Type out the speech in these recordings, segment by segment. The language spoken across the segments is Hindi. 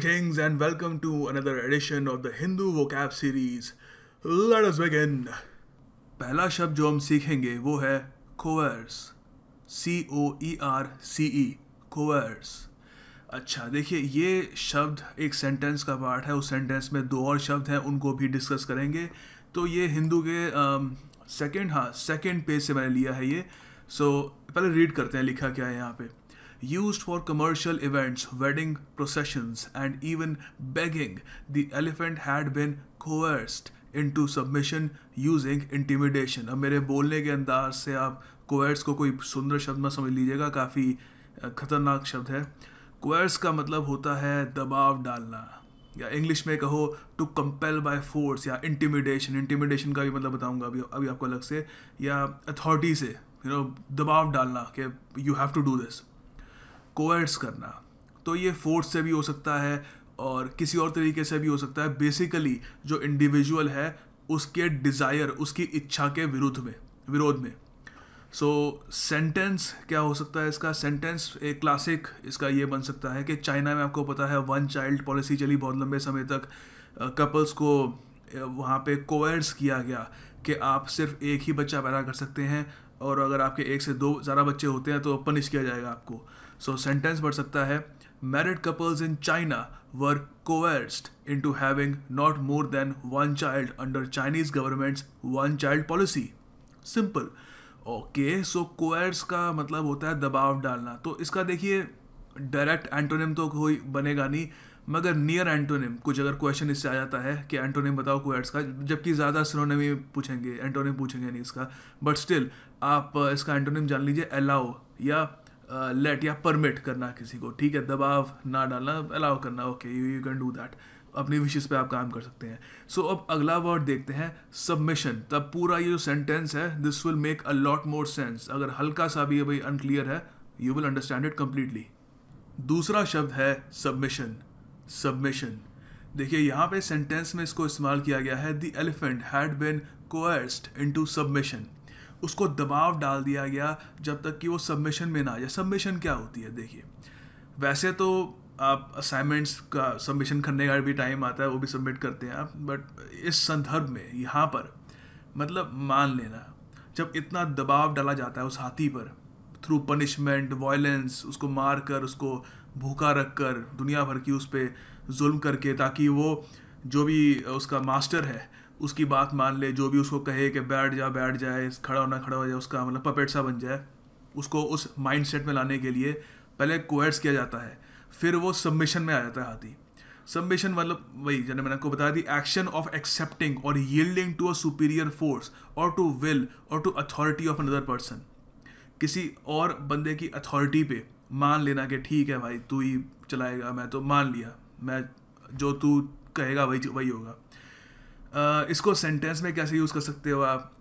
Kings, and welcome to another edition of the Hindu vocab series. Let us begin. पहला शब्द जो हम सीखेंगे वो है coerce. COERCE. coerce. अच्छा देखिए, ये शब्द एक सेंटेंस का पार्ट है. उस सेंटेंस में दो और शब्द हैं, उनको भी डिस्कस करेंगे. तो ये हिंदू के सेकेंड पेज से मैंने लिया है ये. सो पहले रीड करते हैं लिखा क्या है यहाँ पे. Used for commercial events, wedding processions, and even begging, the elephant had been coerced into submission using intimidation. अब मेरे बोलने के अंदाज से आप coerce को कोई सुंदर शब्द मत समझ लीजिएगा, काफ़ी खतरनाक शब्द है. coerce का मतलब होता है दबाव डालना, या इंग्लिश में कहो to compel by force या intimidation. intimidation का भी मतलब बताऊंगा अभी आपको अलग से, या authority से दबाव डालना कि you have to do this. कोएर्स करना, तो ये फोर्स से भी हो सकता है और किसी और तरीके से भी हो सकता है. बेसिकली जो इंडिविजुअल है उसके डिज़ायर, उसकी इच्छा के विरोध में. सो सेंटेंस क्या हो सकता है इसका. सेंटेंस एक क्लासिक इसका ये बन सकता है कि चाइना में आपको पता है वन चाइल्ड पॉलिसी चली बहुत लंबे समय तक. कपल्स को वहाँ पे कोएर्स किया गया कि आप सिर्फ एक ही बच्चा पैदा कर सकते हैं, और अगर आपके एक से दो ज़्यादा बच्चे होते हैं तो पनिश किया जाएगा आपको. सो सेंटेंस बढ़ सकता है, married couples in China were coerced into having not more than one child under Chinese government's one child policy. Simple. Okay, so coerce का मतलब होता है दबाव डालना. तो इसका देखिए डायरेक्ट एंटोनिम तो कोई बनेगा नहीं, मगर नियर एंटोनिम कुछ अगर क्वेश्चन इससे आ जाता है कि एंटोनिम बताओ coerce का, जबकि ज़्यादा सिनोनिम पूछेंगे, एंटोनिम पूछेंगे नहीं इसका. बट स्टिल आप इसका एंटोनिम जान लीजिए, अलाउ या लेट या परमिट करना किसी को. ठीक है, दबाव ना डालना, अलाउ करना. Okay, you can do that. अपनी विशेष पे आप काम कर सकते हैं. सो अब अगला वर्ड देखते हैं, सबमिशन. तब पूरा ये जो सेंटेंस है this will make a lot more sense. अगर हल्का सा भी भाई अनक्लियर है, you will understand it completely. दूसरा शब्द है सबमिशन. देखिए यहाँ पे सेंटेंस में इसको इस्तेमाल किया गया है, the elephant had been coerced into submission. उसको दबाव डाल दिया गया जब तक कि वो सबमिशन में ना आ जाए. सबमिशन क्या होती है देखिए, वैसे तो आप असाइनमेंट्स का सबमिशन करने का भी टाइम आता है, वो भी सबमिट करते हैं आप, बट इस संदर्भ में यहाँ पर मतलब मान लेना, जब इतना दबाव डाला जाता है उस हाथी पर थ्रू पनिशमेंट, वायलेंस, उसको मार कर, उसको भूखा रख कर, दुनिया भर की उस पर जुल्म करके, ताकि वो जो भी उसका मास्टर है उसकी बात मान ले, जो भी उसको कहे कि बैठ जाए, खड़ा हो जाए, उसका मतलब पपेट सा बन जाए. उसको उस माइंड सेट में लाने के लिए पहले कोएर्स किया जाता है, फिर वो सबमिशन में आ जाता है हाथी. सबमिशन मतलब वही जैसे मैंने आपको बताया, दी एक्शन ऑफ एक्सेप्टिंग और yielding to a superior force और टू विल और to authority of another person. किसी और बंदे की अथॉरिटी पे मान लेना कि ठीक है भाई तू ही चलाएगा, मैं तो मान लिया, मैं जो तू कहेगा वही होगा. इसको सेंटेंस में कैसे यूज़ कर सकते हो आप,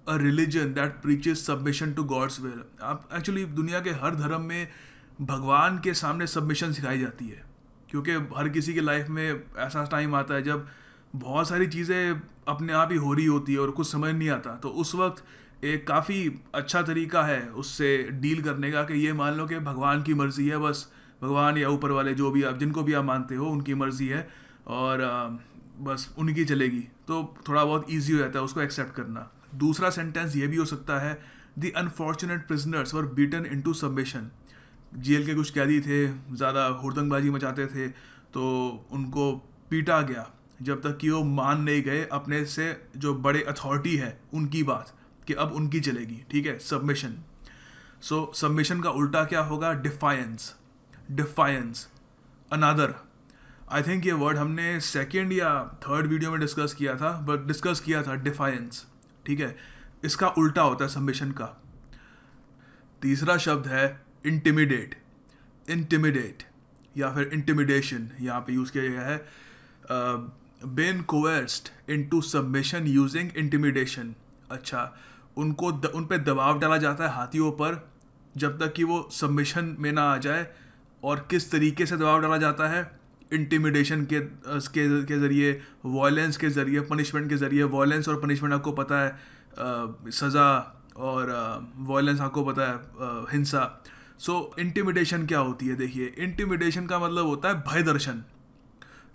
a religion that preaches submission to God's will. आप एक्चुअली दुनिया के हर धर्म में भगवान के सामने सबमिशन सिखाई जाती है, क्योंकि हर किसी के लाइफ में ऐसा टाइम आता है जब बहुत सारी चीज़ें अपने आप ही हो रही होती है और कुछ समझ नहीं आता. तो उस वक्त एक काफ़ी अच्छा तरीका है उससे डील करने का कि ये मान लो कि भगवान की मर्ज़ी है, बस भगवान या ऊपर वाले जो भी आप जिनको भी आप मानते हो उनकी मर्ज़ी है और बस उनकी चलेगी. तो थोड़ा बहुत ईजी हो जाता है उसको एक्सेप्ट करना. दूसरा सेंटेंस ये भी हो सकता है, the unfortunate prisoners were beaten into submission. Jail के कुछ कैदी थे, ज़्यादा हुड़दंगबाजी मचाते थे, तो उनको पीटा गया जब तक कि वो मान नहीं गए अपने से जो बड़े अथॉरिटी है उनकी बात, कि अब उनकी चलेगी. ठीक है, सबमिशन. सो सबमिशन का उल्टा क्या होगा, डिफायंस. अनादर, आई थिंक ये वर्ड हमने सेकेंड या थर्ड वीडियो में डिस्कस किया था डिफायंस. ठीक है, इसका उल्टा होता है सबमिशन का. तीसरा शब्द है इंटिमिडेट या फिर इंटिमिडेशन. यहाँ पे यूज़ किया गया है, been coerced into submission using intimidation. अच्छा, उन पे दबाव डाला जाता है हाथियों पर जब तक कि वो सबमिशन में ना आ जाए. और किस तरीके से दबाव डाला जाता है, इंटिमिडेशन के ज़रिए, वायलेंस के ज़रिए, पनिशमेंट के ज़रिए. वायलेंस और पनिशमेंट आपको पता है, सज़ा, और वायलेंस आपको पता है हिंसा. सो इंटिमिडेशन क्या होती है देखिए, इंटिमिडेशन का मतलब होता है भय दर्शन.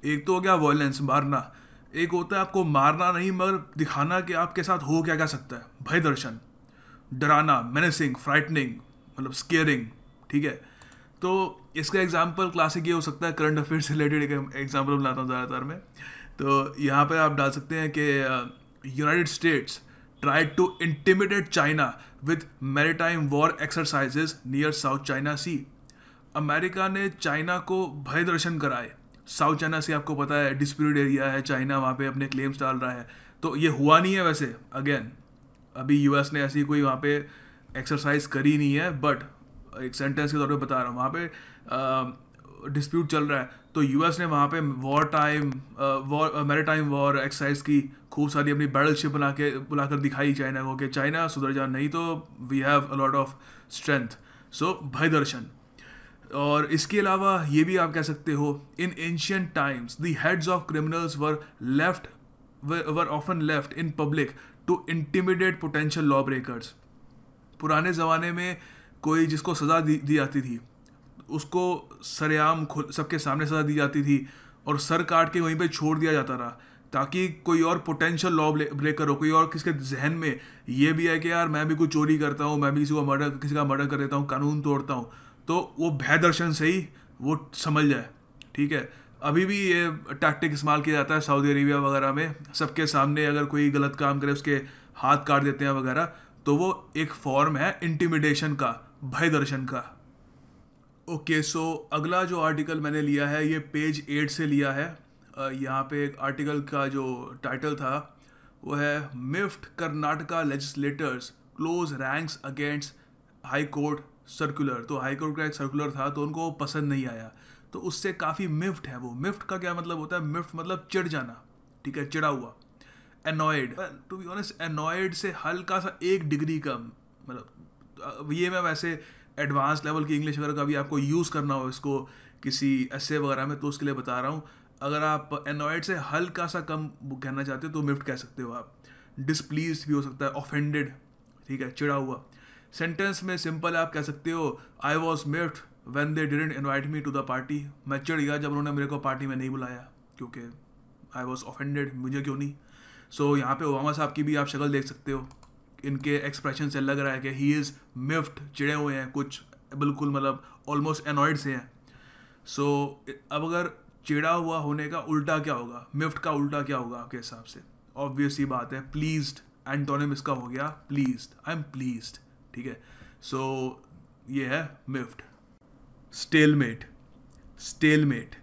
एक तो हो गया वॉयलेंस, मारना, एक होता है आपको मारना नहीं मगर दिखाना कि आपके साथ हो क्या क्या सकता है, भय दर्शन, डराना, मेनेसिंग, फ्राइटनिंग, मतलब स्केयरिंग, ठीक है। तो इसका एग्जांपल क्लासिक ये हो सकता है, करंट अफेयर से रिलेटेड एक एग्जांपल बनाता हूँ ज़्यादातर मैं। तो यहाँ पे आप डाल सकते हैं कि United states tried to intimidate China with maritime war exercises near South China Sea। America ने चाइना को भय दर्शन कराए। साउथ चाइना सी आपको पता है डिस्प्यूटेड एरिया है, चाइना वहाँ पे अपने क्लेम्स डाल रहा है। तो ये हुआ नहीं है वैसे, अगेन अभी यूएस ने ऐसी कोई वहाँ पे एक्सरसाइज करी नहीं है, बट एक सेंटेंस के तौर पे बता रहा हूँ, वहाँ पे डिस्प्यूट चल रहा है। तो यूएस ने वहाँ पे वॉर मैरीटाइम वॉर एक्सरसाइज की, खूब सारी अपनी बैटल शिप बुलाकर दिखाई चाइना को कि चाइना सुधर जा, नहीं तो we have a lot of strength. So भय दर्शन। और इसके अलावा ये भी आप कह सकते हो, in ancient times the heads of criminals were often left in public to intimidate potential law breakers. पुराने ज़माने में कोई जिसको सज़ा दी जाती थी उसको सरेआम सबके सामने सज़ा दी जाती थी और सर काट के वहीं पे छोड़ दिया जाता रहा, ताकि कोई और पोटेंशियल लॉ ब्रेकर हो, कोई और किसके जहन में ये भी है कि यार मैं भी कुछ चोरी करता हूँ, मैं भी किसी का मर्डर कर देता हूँ, कानून तोड़ता हूँ, तो वो भय दर्शन से ही वो समझ जाए, ठीक है। अभी भी ये टैक्टिक इस्तेमाल किया जाता है सऊदी अरेबिया वगैरह में, सबके सामने अगर कोई गलत काम करे उसके हाथ काट देते हैं वगैरह, तो वो एक फॉर्म है इंटिमिडेशन का, भय दर्शन का। ओके, सो अगला जो आर्टिकल मैंने लिया है ये पेज 8 से लिया है। यहाँ पे एक आर्टिकल का जो टाइटल था वो है मिफ्ट Karnataka legislators close ranks against high court circular. तो हाई कोर्ट का एक सर्कुलर था तो उनको पसंद नहीं आया, तो उससे काफ़ी मिफ्ट है वो। मिफ्ट का क्या मतलब होता है? मिफ्ट मतलब चिढ़ जाना, ठीक है, चिढ़ा हुआ। Annoyed, to be honest annoyed से हल्का सा 1 डिग्री कम, मतलब ये मैं वैसे एडवांस लेवल की इंग्लिश अगर कभी आपको यूज़ करना हो इसको किसी ऐसे वगैरह में तो उसके लिए बता रहा हूँ। अगर आप एनॉयड से हल्का सा कम कहना चाहते हो तो मिफ्ट कह सकते हो आप। डिसप्लीज भी हो सकता है, ऑफेंडेड, ठीक है, चिढ़ा हुआ। सेंटेंस में सिंपल आप कह सकते हो I was miffed when they didn't invite me to the party. मैं चिढ़ गया जब उन्होंने मेरे को पार्टी में नहीं बुलाया, क्योंकि आई वॉज ऑफेंडेड, मुझे क्यों नहीं। सो यहाँ पे ओबामा साहब की भी आप शक्ल देख सकते हो, इनके एक्सप्रेशन से लग रहा है कि ही इज़ मिफ्ट, चिड़े हुए हैं कुछ, बिल्कुल मतलब ऑलमोस्ट एनॉयड से हैं। सो अब अगर चिड़ा हुआ होने का उल्टा क्या होगा, मिफ्ट का उल्टा क्या होगा आपके हिसाब से? ऑब्वियस ही बात है, प्लीज्ड। एंटोनिम इसका हो गया प्लीज्ड, आई एम प्लीज्ड, ठीक है। सो ये है मिफ्ट। स्टेलमेट, स्टेलमेट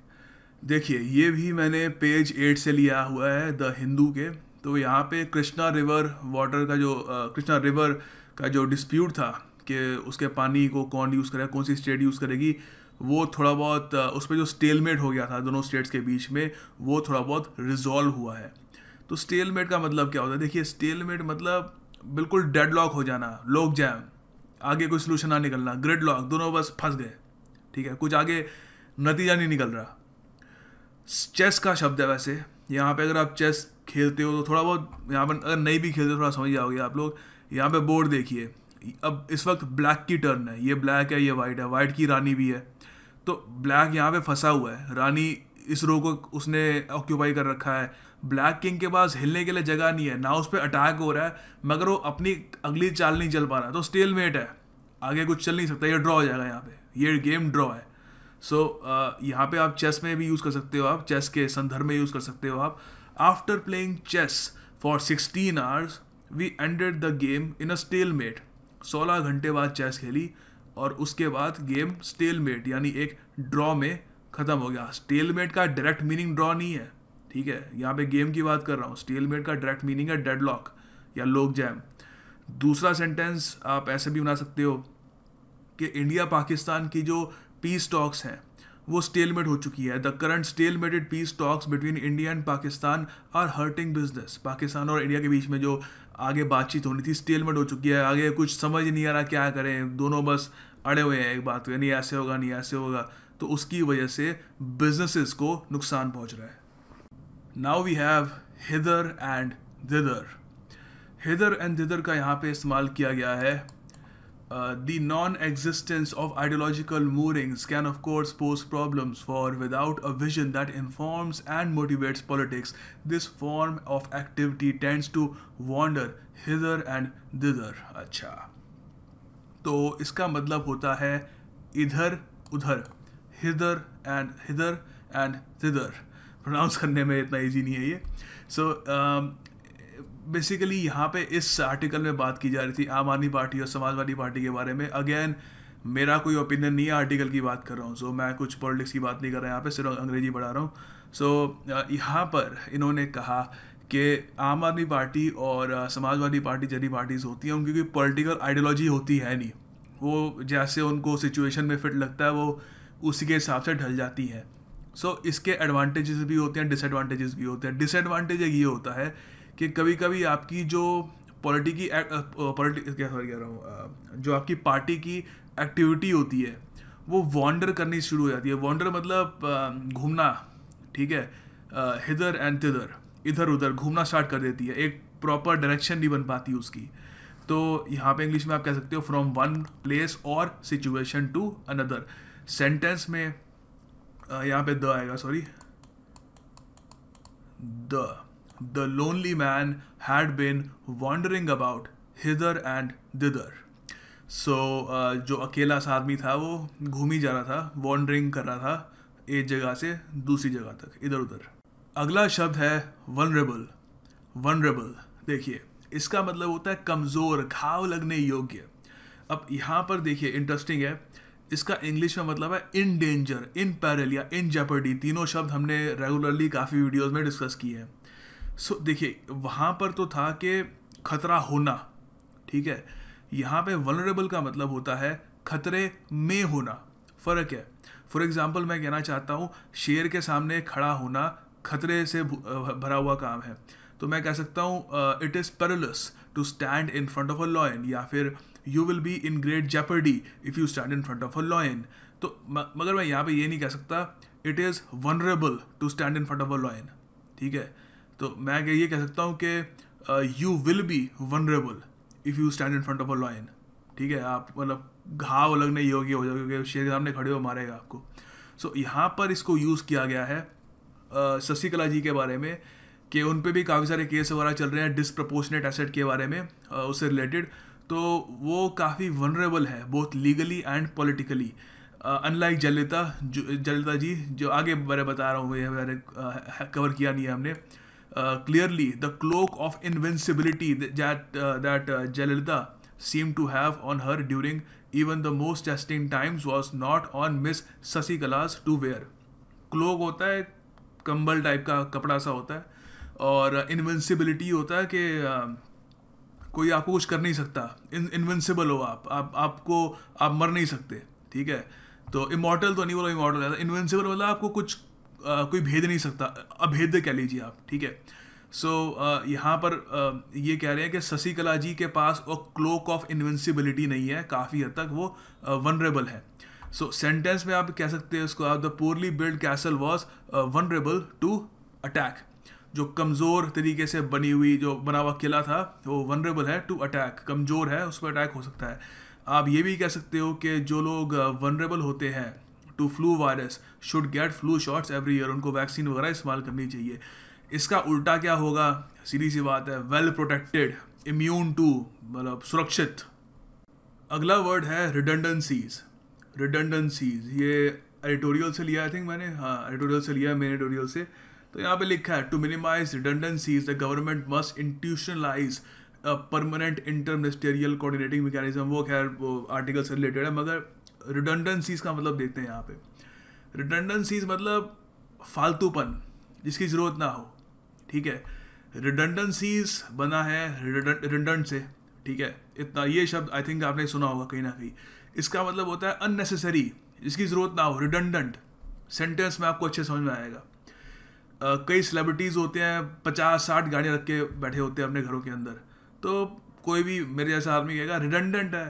देखिए ये भी मैंने पेज 8 से लिया हुआ है द हिंदू के। तो यहाँ पे कृष्णा रिवर वाटर का जो कृष्णा रिवर का जो डिस्प्यूट था कि उसके पानी को कौन यूज़ करेगा, कौन सी स्टेट यूज़ करेगी, वो थोड़ा बहुत उस पर जो स्टेलमेट हो गया था दोनों स्टेट्स के बीच में, वो थोड़ा बहुत रिजॉल्व हुआ है। तो स्टेलमेट का मतलब क्या होता है? देखिए स्टेलमेट मतलब बिल्कुल डेडलॉक हो जाना, लॉक जैम, आगे कोई सोल्यूशन ना निकलना, ग्रिड लॉक, दोनों बस फंस गए, ठीक है, कुछ आगे नतीजा नहीं निकल रहा। चेस का शब्द है वैसे, यहाँ पे अगर आप चेस खेलते हो तो थोड़ा बहुत, यहाँ पर अगर नहीं भी खेलते थोड़ा समझ जाओगे आप लोग। यहाँ पे बोर्ड देखिए, अब इस वक्त ब्लैक की टर्न है, ये ब्लैक है, ये वाइट है, वाइट की रानी भी है। तो ब्लैक यहाँ पे फंसा हुआ है, रानी इस रो को उसने ऑक्यूपाई कर रखा है। ब्लैक किंग के पास हिलने के लिए जगह नहीं है, ना उस पर अटैक हो रहा है मगर वो अपनी अगली चाल नहीं चल पा रहा, तो स्टेलमेट है, आगे कुछ चल नहीं सकता, ये ड्रॉ हो जाएगा, यहाँ पे ये गेम ड्रॉ है। सो यहाँ पे आप चेस में भी यूज़ कर सकते हो, आप चेस के संदर्भ में यूज़ कर सकते हो आप। After playing chess for 16 hours we ended the game in a stalemate. 16 घंटे बाद चेस खेली और उसके बाद गेम स्टेलमेट यानी एक ड्रॉ में ख़त्म हो गया। स्टेलमेट का डायरेक्ट मीनिंग ड्रॉ नहीं है, ठीक है, यहाँ पे गेम की बात कर रहा हूँ। स्टेलमेट का डायरेक्ट मीनिंग है डेडलॉक या लॉक जैम। दूसरा सेंटेंस आप ऐसे भी बना सकते हो कि इंडिया पाकिस्तान की जो पीस टॉक्स हैं वो स्टेलमेट हो चुकी है। The current stalemated peace talks between India and Pakistan are hurting business. Pakistan और इंडिया के बीच में जो आगे बातचीत होनी थी स्टेलमेट हो चुकी है, आगे कुछ समझ नहीं आ रहा क्या करें, दोनों बस अड़े हुए हैं एक बात पे, नहीं ऐसे होगा नहीं ऐसे होगा, तो उसकी वजह से बिजनेसेस को नुकसान पहुंच रहा है। Now we have hither and thither. Hither and thither का यहाँ पे इस्तेमाल किया गया है The non-existence of ideological moorings can of course pose problems, for without a vision that informs and motivates politics, this form of activity tends to wander hither and thither. अच्छा, तो इसका मतलब होता है इधर उधर, hither and thither. प्रोनाउंस करने में इतना इजी नहीं है ये. सो बेसिकली यहाँ पे इस आर्टिकल में बात की जा रही थी आम आदमी पार्टी और समाजवादी पार्टी के बारे में. अगेन मेरा कोई ओपिनियन नहीं है, आर्टिकल की बात कर रहा हूँ. सो मैं कुछ पॉलिटिक्स की बात नहीं कर रहा यहाँ पे, सिर्फ अंग्रेजी पढ़ा रहा हूँ. सो यहाँ पर इन्होंने कहा कि आम आदमी पार्टी और समाजवादी पार्टी जैसी पार्टीज होती हैं, उनकी कोई पॉलिटिकल आइडियोलॉजी होती है नहीं. वो जैसे उनको सिचुएशन में फिट लगता है वो उसी के हिसाब से ढल जाती हैं. सो इसके एडवांटेजेस भी होते हैं, डिसएडवांटेजेस भी होते हैं. डिसएडवांटेज ये होता है कि कभी कभी आपकी जो जो आपकी पार्टी की एक्टिविटी होती है वो वॉन्डर करनी शुरू हो जाती है. वॉन्डर मतलब घूमना, ठीक है, हिदर एंड तिदर, इधर उधर घूमना स्टार्ट कर देती है. एक प्रॉपर डायरेक्शन नहीं बन पाती उसकी. तो यहाँ पे इंग्लिश में आप कह सकते हो फ्रॉम वन प्लेस और सिचुएशन टू अनदर. सेंटेंस में यहाँ पे द आएगा, sorry, The lonely man had been wandering about hither and thither. So जो अकेला सा आदमी था वो घूम ही जा रहा था, वॉन्डरिंग कर रहा था एक जगह से दूसरी जगह तक, इधर उधर. अगला शब्द है वनरेबल. वनरेबल देखिए, इसका मतलब होता है कमज़ोर, घाव लगने योग्य. अब यहाँ पर देखिए इंटरेस्टिंग है, इसका इंग्लिश में मतलब है इन डेंजर, इन पैरल या इन जेपर्डी. तीनों शब्द हमने रेगुलरली काफ़ी वीडियोस में डिस्कस किए हैं. सो देखिए वहाँ पर तो था कि खतरा होना, ठीक है. यहाँ पे वनरेबल का मतलब होता है खतरे में होना. फ़र्क है. फॉर एग्जांपल मैं कहना चाहता हूँ शेर के सामने खड़ा होना खतरे से भरा हुआ काम है, तो मैं कह सकता हूँ it is perilous to stand in front of a lion, या फिर you will be in great jeopardy if you stand in front of a lion. तो मगर मैं यहाँ पे ये नहीं कह सकता it is vulnerable to stand in front of a lion, ठीक है. तो मैं ये कह सकता हूँ कि you will be vulnerable if you stand in front of a lion, ठीक है. आप मतलब घाव लगने योग्य हो जाओगे, शेर के सामने खड़े हो मारेगा आपको. सो यहाँ पर इसको यूज़ किया गया है शशिकला जी के बारे में, कि उन पे भी काफ़ी सारे केस वगैरह चल रहे हैं डिसप्रपोर्शनेट एसेट के बारे में, उससे रिलेटेड. तो वो काफ़ी वनरेबल है both legally and politically, unlike Jayalalithaa ji जो आगे मैंने बता रहा हूँ, ये मैंने कवर किया नहीं है हमने. Clearly, the cloak of invincibility that Jayalalitha seemed to have on her during even the most testing times was not on Miss Sasikala's to wear. Cloak होता है कंबल टाइप का कपड़ा सा होता है, और इन्विंसिबिलिटी होता है कि कोई आपको कुछ कर नहीं सकता. इनविंसिबल हो आप मर नहीं सकते, ठीक है. तो इमॉर्टल तो नहीं बोलो, इमॉर्टल है. इनविंसिबल मतलब आपको कुछ कोई भेद नहीं सकता, अभेद्य कह लीजिए आप, ठीक है. सो यहाँ पर ये कह रहे हैं कि शशिकला जी के पास वो क्लोक ऑफ इनविंसिबिलिटी नहीं है, काफ़ी हद तक वो वनरेबल है. सो सेंटेंस में आप कह सकते हैं उसको, आप the poorly build castle was vulnerable to attack. जो कमज़ोर तरीके से बना हुआ किला था वो वनरेबल है टू अटैक, कमज़ोर है, उस पर अटैक हो सकता है. आप ये भी कह सकते हो कि जो लोग वनरेबल होते हैं to flu virus should get flu shots every year, उनको वैक्सीन वगैरह इस्तेमाल करनी चाहिए. इसका उल्टा क्या होगा, सीधी सी बात है, वेल प्रोटेक्टेड, इम्यून टू, मतलब सुरक्षित. अगला वर्ड है रिडंडेंसीज. रिडंडेंसीज ये एडिटोरियल से लिया, आई थिंक मैंने, हाँ एडिटोरियल से लिया, मेन एडिटोरियल से. तो यहाँ पे लिखा है to minimise redundancies the government must institutionalise permanent inter ministerial coordinating mechanism. वो खैर वो आर्टिकल से रिलेटेड है, मगर रिडंडेंसीज का मतलब देखते हैं यहाँ पे. रिडंडेंसीज मतलब फालतूपन, जिसकी ज़रूरत ना हो, ठीक है. रिडंडेंसीज बना है रिडंडेंट से, ठीक है. इतना ये शब्द आई थिंक आपने सुना होगा कहीं ना कहीं. इसका मतलब होता है अननेसेसरी, जिसकी ज़रूरत ना हो, रिडंडेंट. सेंटेंस में आपको अच्छे समझ में आएगा. कई सेलिब्रिटीज़ होते हैं 50-60 गाड़ियाँ रख के बैठे होते हैं अपने घरों के अंदर, तो कोई भी मेरे जैसा आदमी कहेगा रिडंडेंट है,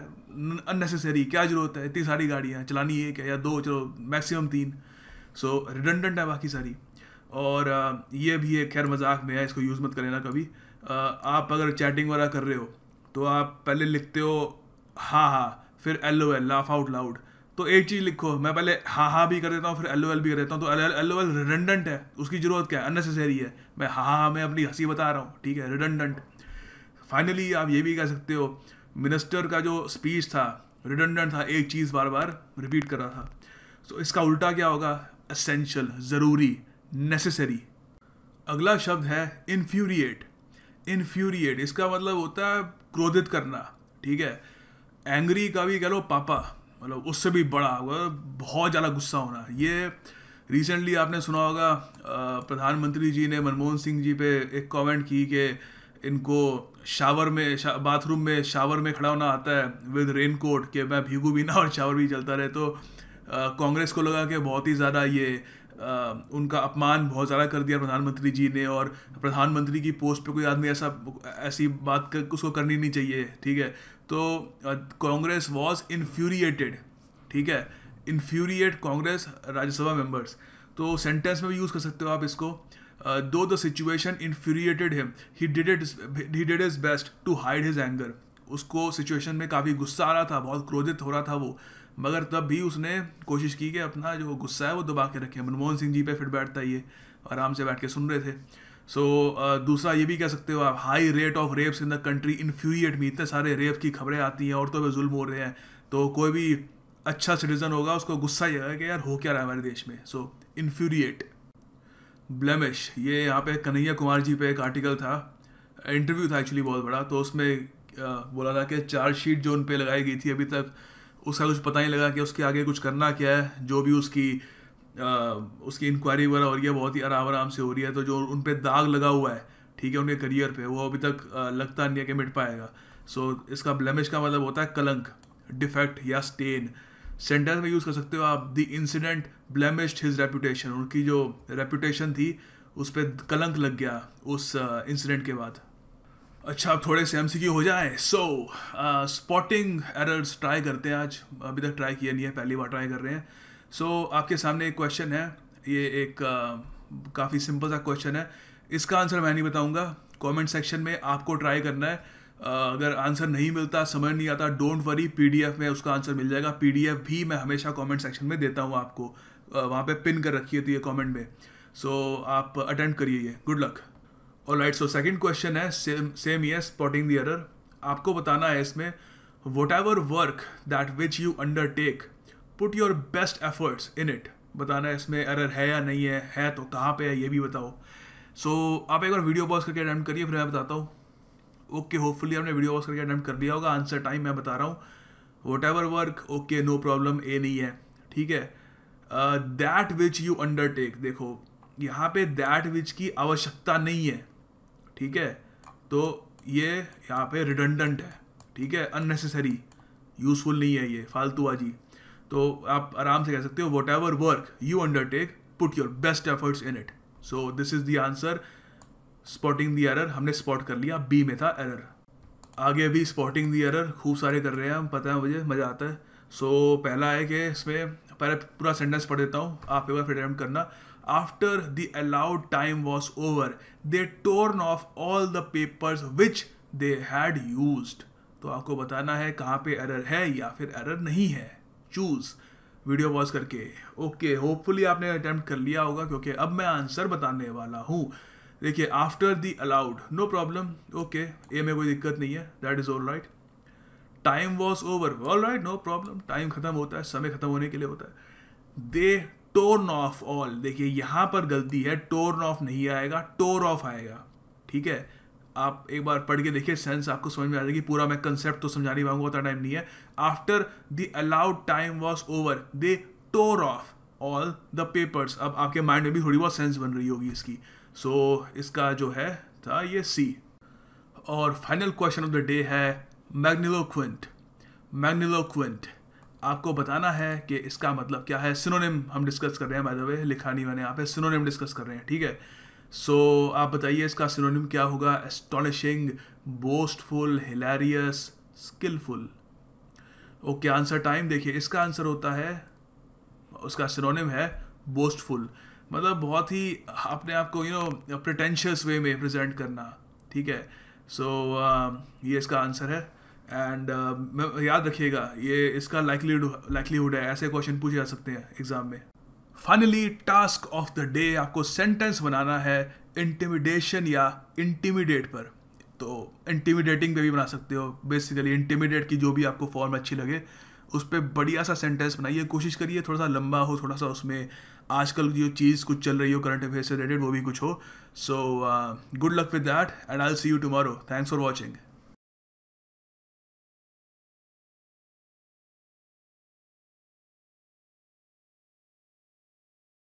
अननेसेसरी, क्या ज़रूरत है इतनी सारी गाड़ियाँ चलानी, एक है या दो, चलो मैक्सिमम 3. सो रिडंडेंट है बाकी सारी. और ये भी एक खैर मजाक में है, इसको यूज़ मत करें ना कभी. आप अगर चैटिंग वगैरह कर रहे हो तो आप पहले लिखते हो हाँ फिर LOL, लाफ आउट लाउड। तो एक चीज़ लिखो, मैं पहले हाँ भी कर देता हूँ, फिर LOL भी कर देता हूँ, तो LOL रिडंडेंट है, उसकी ज़रूरत क्या है, अननेसेसरी है। मैं हाँ मैं अपनी हंसी बता रहा हूँ, ठीक है, रिडंडेंट। फाइनली आप ये भी कह सकते हो मिनिस्टर का जो स्पीच था रिडंडेंट था, एक चीज़ बार बार रिपीट कर रहा था। तो इसका उल्टा क्या होगा, एसेंशियल, ज़रूरी, नेसेसरी। अगला शब्द है इन्फ्यूरिएट। इन्फ्यूरिएट इसका मतलब होता है क्रोधित करना, ठीक है। एंग्री का भी कह लो पापा, मतलब उससे भी बड़ा होगा, बहुत ज़्यादा गुस्सा होना। ये रिसेंटली आपने सुना होगा, प्रधानमंत्री जी ने मनमोहन सिंह जी पे एक कमेंट की कि इनको शावर में बाथरूम में शावर में खड़ा होना आता है विद रेन कोट, कि मैं भीगू भी ना और शावर भी चलता रहे। तो कांग्रेस को लगा कि बहुत ही ज़्यादा ये उनका अपमान बहुत ज़्यादा कर दिया प्रधानमंत्री जी ने, और प्रधानमंत्री की पोस्ट पे कोई आदमी ऐसी बात उसको करनी नहीं चाहिए, ठीक है। तो कांग्रेस वॉज इन्फ्यूरिएटेड, ठीक है, इन्फ्यूरिएट कांग्रेस राज्यसभा मेंबर्स। तो सेंटेंस में भी यूज़ कर सकते हो आप इसको। Though the situation infuriated him, he did his best to hide his anger. उसको सिचुएशन में काफ़ी गुस्सा आ रहा था, बहुत क्रोधित हो रहा था वो, मगर तब भी उसने कोशिश की कि अपना जो गुस्सा है वो दबा के रखे। मनमोहन सिंह जी पे फिर बैठता ये आराम से बैठ के सुन रहे थे। सो दूसरा ये भी कह सकते हो आप, high rate of rapes in the country infuriate me. इतने सारे रेप की खबरें आती हैं, औरतों पे जुल्म हो रहे हैं, तो कोई भी अच्छा सिटीजन होगा उसको गुस्सा ही आएगा कि यार हो क्या रहा है हमारे देश में। सो इन्फ्यूरिएट। ब्लेमिश, ये यहाँ पे कन्हैया कुमार जी पे एक आर्टिकल था, इंटरव्यू था एक्चुअली बहुत बड़ा, तो उसमें बोला था कि चार्जशीट जो उन पे लगाई गई थी अभी तक उसका कुछ पता नहीं लगा कि उसके आगे कुछ करना क्या है। जो भी उसकी इंक्वायरी वगैरह हो रही है बहुत ही आराम से हो रही है, तो जो उन पे दाग लगा हुआ है, ठीक है, उनके करियर पे, वो अभी तक लगता नहीं है कि मिट पाएगा। सो इसका ब्लेमिश का मतलब होता है कलंक, डिफेक्ट या स्टेन। सेंटेंस में यूज़ कर सकते हो आप, the incident blemished his reputation. उनकी जो रेपुटेशन थी उस पर कलंक लग गया उस इंसिडेंट के बाद। अच्छा, अब थोड़े से MCQ हो जाए। स्पॉटिंग एरर्स ट्राई करते हैं आज, अभी तक ट्राई किया नहीं है, पहली बार ट्राई कर रहे हैं। आपके सामने एक क्वेश्चन है, ये एक काफ़ी सिंपल सा क्वेश्चन है, इसका आंसर मैं नहीं बताऊंगा, कमेंट सेक्शन में आपको ट्राई करना है। अगर आंसर नहीं मिलता, समझ नहीं आता, डोंट वरी, PDF में उसका आंसर मिल जाएगा। PDF भी मैं हमेशा कमेंट सेक्शन में देता हूँ आपको, वहाँ पे पिन कर रखी होती है कमेंट में। आप अटेम्प्ट करिए ये, good luck. Alright, so second question है सेम ही है, स्पॉटिंग द एरर। आपको बताना है इसमें, what ever work that which you undertake put your best efforts in it. बताना है इसमें एरर है या नहीं है तो कहाँ पे है ये भी बताओ। आप एक बार वीडियो पॉज करके अटेम्प्ट करिए, फिर मैं बताता हूँ। ओके, होपफुली आपने वीडियो पॉज करके अटेम्प्ट कर लिया होगा। आंसर टाइम मैं बता रहा हूँ, whatever work, okay, no problem, A नहीं है, ठीक है। दैट विच यू अंडरटेक, देखो यहाँ पे दैट विच की आवश्यकता नहीं है, ठीक है, तो ये यहाँ पे रिडंडेंट है, ठीक है, अननेसेसरी, यूजफुल नहीं है, ये फालतूबाजी। तो आप आराम से कह सकते हो, what ever work you undertake put your best efforts in it. So this is the answer, spotting the error. हमने स्पॉट कर लिया, बी में था एरर। आगे भी स्पॉटिंग द एरर खूब सारे कर रहे हैं हम, पता है मुझे, मज़ा आता है। पहला है कि इसमें पहले पूरा सेंटेंस पढ़ देता हूँ, आप एक बार फिर अटेम्प्ट करना। After the allowed time was over, they torn off all the papers which they had used. तो आपको बताना है कहाँ पे एरर है या फिर एरर नहीं है। चूज, वीडियो पॉज करके। ओके, होपफुली आपने अटेम्प्ट कर लिया होगा, क्योंकि अब मैं आंसर बताने वाला हूँ। देखिए, after the allowed, no problem, okay, A में कोई दिक्कत नहीं है, that is all right. Time was over, all right, no problem, time खत्म होता है, समय खत्म होने के लिए होता है। दे टोर्न ऑफ ऑल, देखिए यहाँ पर गलती है, टोर्न ऑफ नहीं आएगा, टोर ऑफ आएगा, ठीक है। आप एक बार पढ़ के देखिए, सेंस आपको समझ में आ जाएगी। पूरा मैं कंसेप्ट तो समझा नहीं पाऊंगा, उतना टाइम नहीं है। After the allowed time was over, they tore off all the papers. अब आपके माइंड में भी थोड़ी बहुत सेंस बन रही होगी इसकी। इसका जो है था ये सी। और final question of the day है मैग्निलोक्वेंट। मैग्निलोक्वेंट, आपको बताना है कि इसका मतलब क्या है। सिनोनिम हम डिस्कस कर रहे हैं, बाय द वे, लिखा नहीं मैंने यहाँ पे, सिनोनिम डिस्कस कर रहे हैं, ठीक है। आप बताइए इसका सिनोनिम क्या होगा। Astonishing, boastful, hilarious, skilful. Okay, answer time. देखिए, इसका आंसर होता है, उसका सिनोनिम है बोस्टफुल, मतलब बहुत ही अपने आप को प्रिटेंशियस वे में प्रेजेंट करना, ठीक है। ये इसका आंसर है। एंड याद रखिएगा ये इसका लाइकलीहुड है, ऐसे क्वेश्चन पूछे जा सकते हैं एग्जाम में. Finally task of the day, आपको सेंटेंस बनाना है इंटिमिडेशन या इंटिमिडेट पर. तो इंटिमिडेटिंग पे भी बना सकते हो, बेसिकली इंटिमिडेट की जो भी आपको फॉर्म अच्छी लगे उस पर बढ़िया सा सेंटेंस बनाइए. कोशिश करिए थोड़ा सा लंबा हो, थोड़ा सा उसमें आजकल जो चीज़ कुछ चल रही हो करंट अफेयर से रिलेटेड वो भी कुछ हो. So good luck with that and I will see you tomorrow. Thanks for watching.